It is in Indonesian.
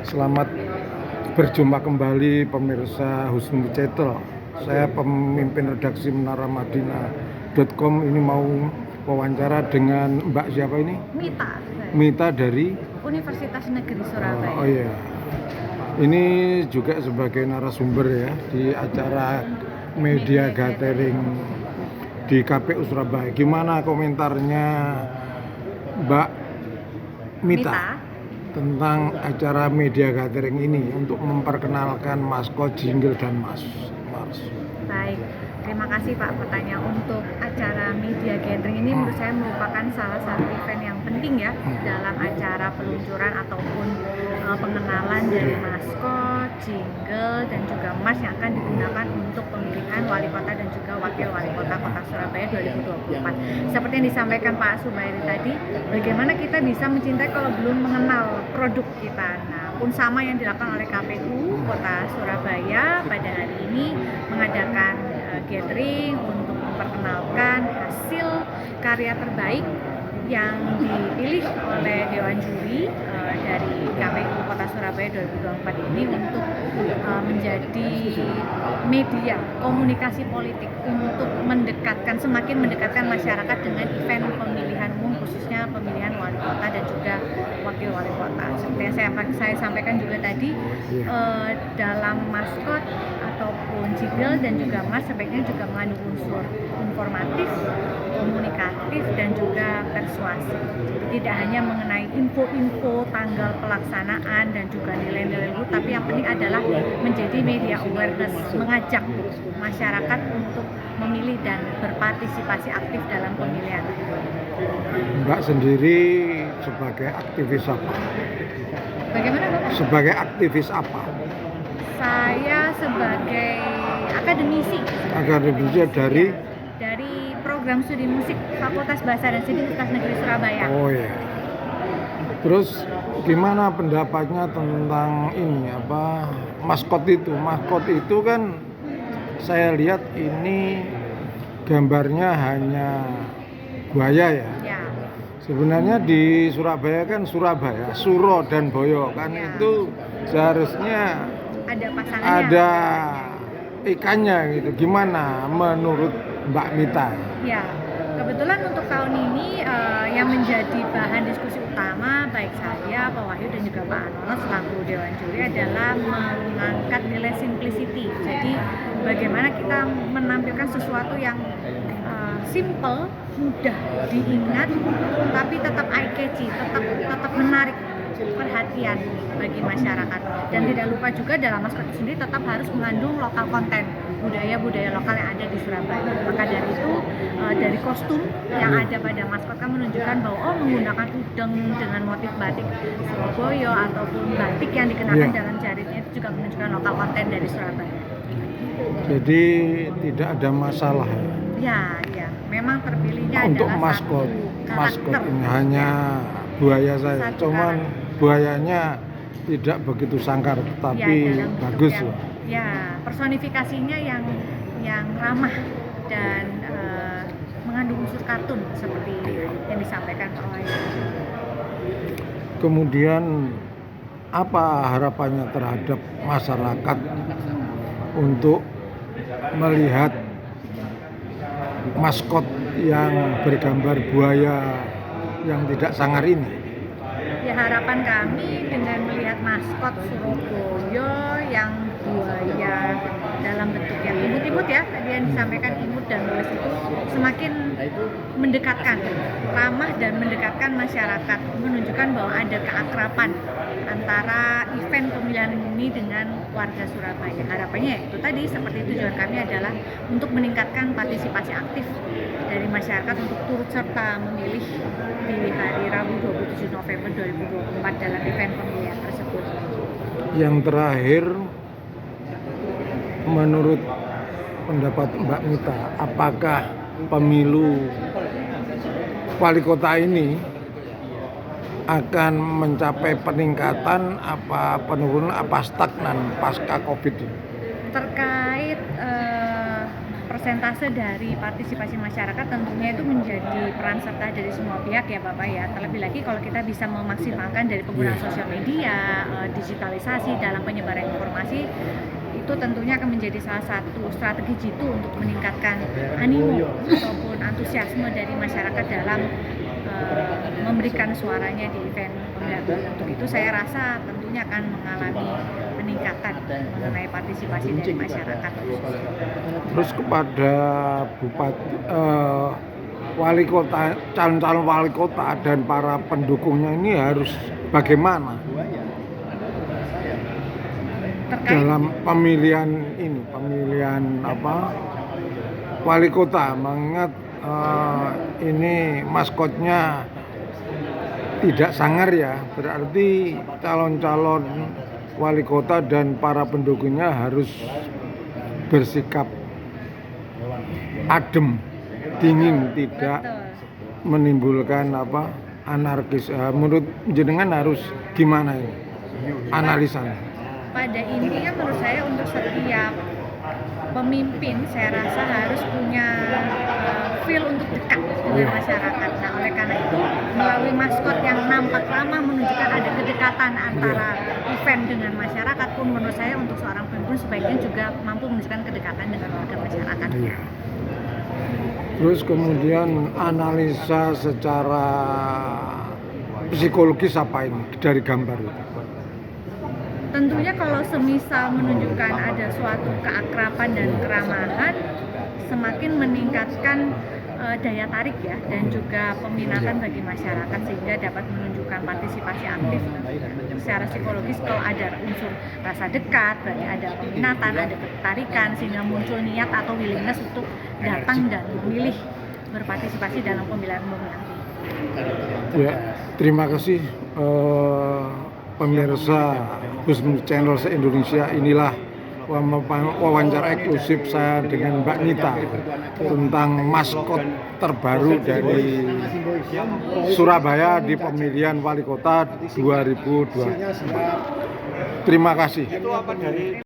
Selamat berjumpa kembali pemirsa Husnul Cetel. Saya pemimpin redaksi menaramadina.com. Ini mau wawancara dengan Mbak siapa ini? Mita. Mita dari Universitas Negeri Surabaya. Oh iya. Ini juga sebagai narasumber ya di acara media gathering di KPU Surabaya. Gimana komentarnya Mbak Mita tentang acara media gathering ini untuk memperkenalkan maskot, jingle, dan mars? Baik, terima kasih Pak pertanyaan. Untuk acara media gathering ini menurut saya merupakan salah satu event yang penting ya dalam acara peluncuran ataupun pengenalan dari maskot, jingle, dan juga mars yang akan digunakan untuk pemilihan wali kota dan juga wakil wali kota Kota Surabaya 2024. Seperti yang disampaikan Pak Subairi tadi, bagaimana kita bisa mencintai kalau belum mengenal produk kita. Nah, pun sama yang dilakukan oleh KPU Kota Surabaya pada hari ini mengadakan gathering untuk memperkenalkan hasil karya terbaik yang dipilih oleh Dewan Juri dari KPU Kota Surabaya 2024 ini untuk menjadi media komunikasi politik untuk semakin mendekatkan masyarakat dengan event pemilihan umum, khususnya pemilihan wali kota dan juga wakil wali kota. Seperti yang saya sampaikan juga tadi, dalam maskot ataupun jingle dan juga mars sebaiknya juga mengandung unsur informatif, komunikatif, dan juga persuasi. Tidak hanya mengenai info-info tanggal pelaksanaan dan juga nilai-nilai luhur, tapi yang penting adalah menjadi media awareness, mengajak masyarakat untuk memilih dan berpartisipasi aktif dalam pemilihan. Mbak sendiri sebagai aktivis apa? Bagaimana Bapak? Sebagai aktivis apa? Saya sebagai akademisi dari program studi musik Fakultas Bahasa dan Seni Universitas Negeri Surabaya. Oh ya. Terus gimana pendapatnya tentang ini maskot itu? Maskot itu kan saya lihat ini gambarnya hanya buaya ya. Ya. Sebenarnya di Surabaya kan Surabaya, Suro dan Boyo kan Ya. itu seharusnya Ada pasangannya. ada ikannya gitu. Gimana menurut Mbak Mita? Ya, kebetulan untuk tahun ini yang menjadi bahan diskusi utama baik saya, Pak Wahyu dan juga Pak Anono selaku Dewan Juri adalah mengangkat nilai simplicity. Jadi bagaimana kita menampilkan sesuatu yang simple, mudah diingat, tapi tetap eye-catchy, tetap menarik perhatian bagi masyarakat. Dan tidak lupa juga dalam maskot itu sendiri tetap harus mengandung lokal konten, budaya lokal yang ada di Surabaya. Maka dari itu dari kostum yang ada pada maskot kan menunjukkan bahwa menggunakan udeng dengan motif batik Surabaya ataupun batik yang dikenakan dalam jaritnya itu juga menunjukkan lokal konten dari Surabaya. Jadi tidak ada masalah ya. Memang terpilihnya untuk adalah maskot ini hanya buaya saja. Cuman buayanya tidak begitu sangkar, tapi bagus ya. Ya, personifikasinya yang ramah dan mengandung unsur kartun seperti yang disampaikan oleh. Kemudian apa harapannya terhadap masyarakat untuk melihat maskot yang bergambar buaya yang tidak sangar ini? Ya, harapan kami dengan melihat maskot Surabaya yang buaya dalam bentuk yang imut-imut ya, tadi yang disampaikan imut dan luas itu semakin mendekatkan, ramah dan mendekatkan masyarakat, menunjukkan bahwa ada keakraban antara event pemilihan ini dengan warga Surabaya. Harapannya itu tadi, seperti tujuan kami adalah untuk meningkatkan partisipasi aktif dari masyarakat untuk turut serta memilih di hari Rabu 27 November 2024 dalam event pemilihan tersebut. Yang terakhir, menurut pendapat Mbak Mita, apakah pemilu wali kota ini akan mencapai peningkatan, apa penurunan, apa stagnan pasca COVID? Terkait persentase dari partisipasi masyarakat tentunya itu menjadi peran serta dari semua pihak ya Bapak ya. Terlebih lagi kalau kita bisa memaksimalkan dari penggunaan sosial media, digitalisasi dalam penyebaran informasi, itu tentunya akan menjadi salah satu strategi jitu untuk meningkatkan animo ataupun antusiasme dari masyarakat dalam memberikan suaranya di event pemilihan. Untuk itu saya rasa tentunya akan mengalami peningkatan mengenai partisipasi dari masyarakat. Terus kepada bupati, wali kota, calon-calon wali kota dan para pendukungnya ini harus bagaimana Terkait dalam pemilihan ini, pemilihan wali kota, mengingat ini maskotnya tidak sangar ya, berarti calon-calon wali kota dan para pendukungnya harus bersikap adem, dingin, tidak betul. menimbulkan anarkis. Menurut jenengan harus gimana ini analisanya? Pada intinya menurut saya untuk setiap pemimpin saya rasa harus punya feel untuk dekat dengan masyarakat. Nah oleh karena itu melalui maskot yang nampak ramah menunjukkan ada kedekatan antara event dengan masyarakat pun menurut saya untuk seorang pemimpin sebaiknya juga mampu menunjukkan kedekatan dengan warga masyarakat. Iya. Terus kemudian analisa secara psikologis apa ini dari gambar itu? Tentunya kalau semisal menunjukkan ada suatu keakraban dan keramahan, semakin meningkatkan daya tarik ya dan juga peminatan bagi masyarakat sehingga dapat menunjukkan partisipasi aktif. Secara psikologis kalau ada unsur rasa dekat berarti ada peminatan, ada ketertarikan sehingga muncul niat atau willingness untuk datang dan memilih berpartisipasi dalam pemilihan umum nanti. Ya, terima kasih pemirsa Husnu Channel se-Indonesia. Inilah wawancara eksklusif saya dengan Mbak Nita tentang maskot terbaru dari Surabaya di pemilihan wali kota 2024. Terima kasih.